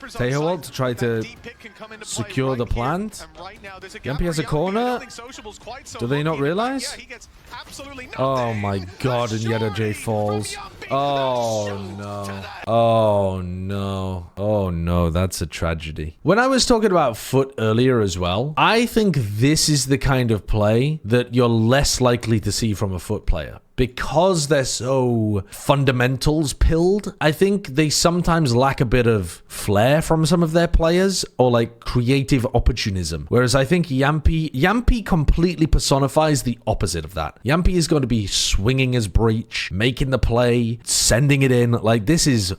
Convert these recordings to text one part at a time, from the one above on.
Tejolt to try to secure the plant. Yampy has a corner. Do they not realize? Oh my god, and Yeta J falls. Oh no. Oh no. Oh no, that's a tragedy. When I was talking about FUT earlier as well, I think this is the kind of play that you're less likely to see from a FUT player. Because they're so fundamentals pilled, I think they sometimes lack a bit of flair from some of their players or like creative opportunism. Whereas I think Yampy completely personifies the opposite of that. Yampy is going to be swinging his breach, making the play, sending it in. Like this is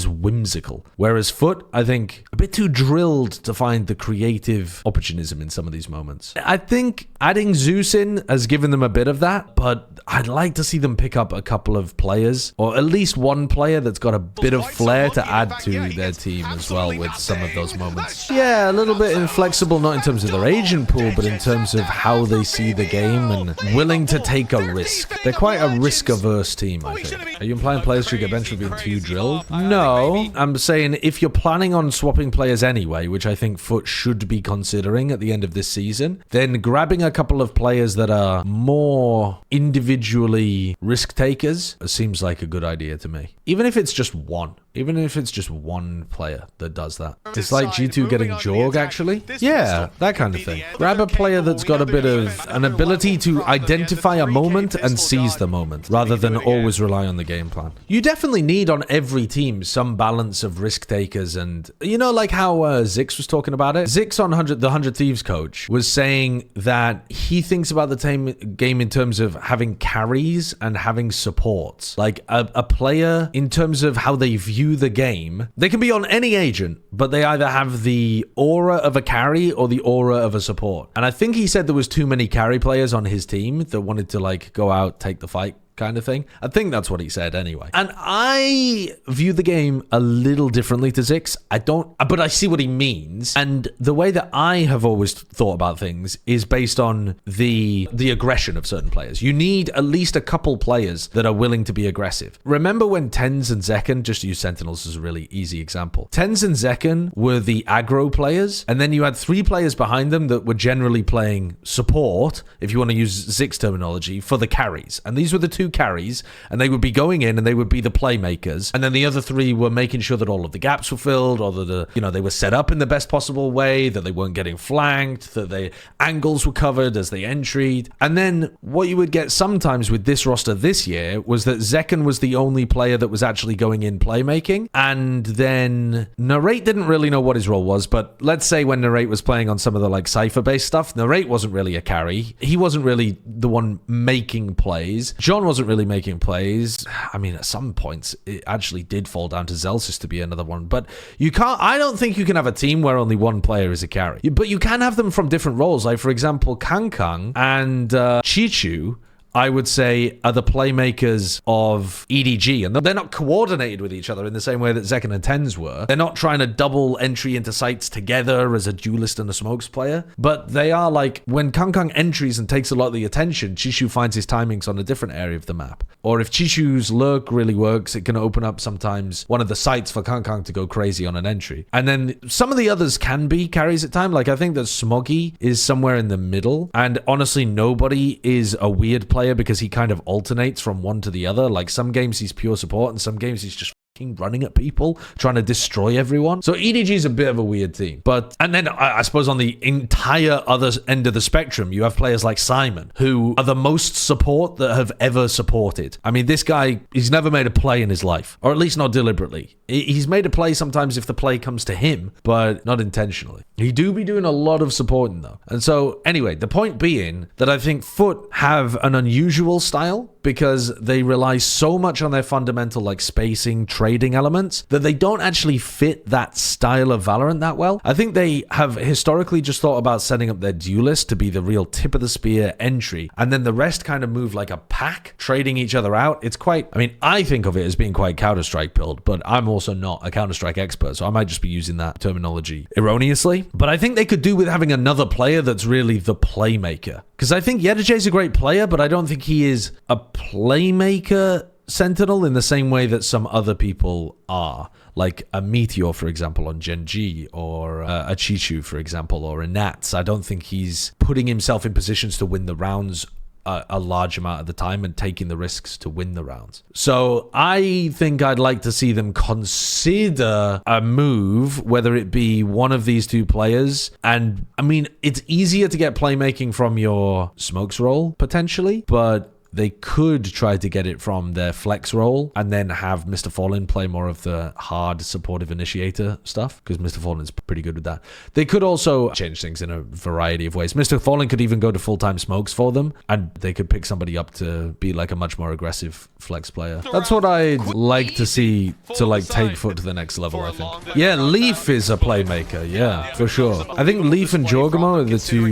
whimsical. Whereas FUT, I think, a bit too drilled to find the creative opportunism in some of these moments. I think adding Zeus in has given them a bit of that, but I'd like to see them pick up a couple of players, or at least one player that's got a bit of flair to add to their team as well with some of those moments. Yeah, a little bit inflexible, not in terms of their agent pool, but in terms of how they see the game and willing to take a risk. They're quite a risk-averse team, I think. Are you implying players should get benched for being too drilled? No, I'm saying if you're planning on swapping players anyway, which I think FUT should be considering at the end of this season, then grabbing a couple of players that are more individually risk takers seems like a good idea to me. Even if it's just one. Even if it's just one player that does that. It's like G2 getting Jorg, actually. Yeah, that kind of thing. Grab a player that's got a bit of an ability to identify a moment and seize the moment, rather than always rely on the game plan. You definitely need on every team some balance of risk takers, and you know, like how Zix was talking about it? Zix on the 100 Thieves coach was saying that he thinks about the game in terms of having carries and having supports. Like a player, in terms of how they view the game, they can be on any agent, but they either have the aura of a carry or the aura of a support. And I think he said there was too many carry players on his team that wanted to like go out, take the fight kind of thing. I think that's what he said anyway. And I view the game a little differently to Zix. But I see what he means. And the way that I have always thought about things is based on the aggression of certain players. You need at least a couple players that are willing to be aggressive. Remember when TenZ and Zekken, just to use Sentinels as a really easy example, TenZ and Zekken were the aggro players, and then you had 3 players behind them that were generally playing support, if you want to use Zix terminology, for the carries. And these were the 2 carries, and they would be going in and they would be the playmakers, and then the other 3 were making sure that all of the gaps were filled, or that they were set up in the best possible way, that they weren't getting flanked, that the angles were covered as they entried. And then what you would get sometimes with this roster this year was that Zekken was the only player that was actually going in playmaking, and then Narrate didn't really know what his role was. But let's say when Narrate was playing on some of the like Cypher based stuff, Narrate wasn't really a carry. He wasn't really the one making plays. John wasn't really making plays. I mean, at some points it actually did fall down to Zelsis to be another one, but I don't think you can have a team where only one player is a carry, but you can have them from different roles. Like for example, Kangkang and Chichu, I would say, are the playmakers of EDG, and they're not coordinated with each other in the same way that Zekken and TenZ were. They're not trying to double entry into sites together as a duelist and a smokes player, but they are like, when Kangkang entries and takes a lot of the attention, Chishu finds his timings on a different area of the map. Or if Chishu's lurk really works, it can open up sometimes one of the sites for Kangkang to go crazy on an entry. And then some of the others can be carries at time. Like I think that Smoggy is somewhere in the middle, and honestly nobody is a weird player because he kind of alternates from one to the other. Like some games he's pure support, and some games he's just running at people, trying to destroy everyone. So EDG is a bit of a weird team. And then I suppose on the entire other end of the spectrum, you have players like Simon, who are the most support that have ever supported. I mean, this guy, he's never made a play in his life, or at least not deliberately. He's made a play sometimes if the play comes to him, but not intentionally. He do be doing a lot of supporting though. And so anyway, the point being that I think FUT have an unusual style because they rely so much on their fundamental like spacing, trading elements, that they don't actually fit that style of Valorant that well. I think they have historically just thought about setting up their duelist to be the real tip of the spear entry, and then the rest kind of move like a pack, trading each other out. It's quite, I mean, I think of it as being quite Counter-Strike pilled, but I'm also not a Counter-Strike expert, so I might just be using that terminology erroneously. But I think they could do with having another player that's really the playmaker. Because I think Yedajay's a great player, but I don't think he is a playmaker Sentinel in the same way that some other people are. Like a Meteor, for example, on Gen G, or a Chichu, for example, or a Nats. I don't think he's putting himself in positions to win the rounds a large amount of the time and taking the risks to win the rounds. So I think I'd like to see them consider a move, whether it be one of these two players. And I mean, it's easier to get playmaking from your smokes role, potentially, but they could try to get it from their flex role and then have Mr. Fallen play more of the hard supportive initiator stuff, because Mr. Fallen's pretty good with that. They could also change things in a variety of ways. Mr. Fallen could even go to full-time smokes for them, and they could pick somebody up to be like a much more aggressive flex player. That's what I'd like to see to like take FUT to the next level, I think. Yeah, Leaf is a playmaker, yeah, for sure. I think Leaf and Jorgamo are the two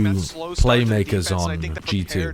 playmakers on G2.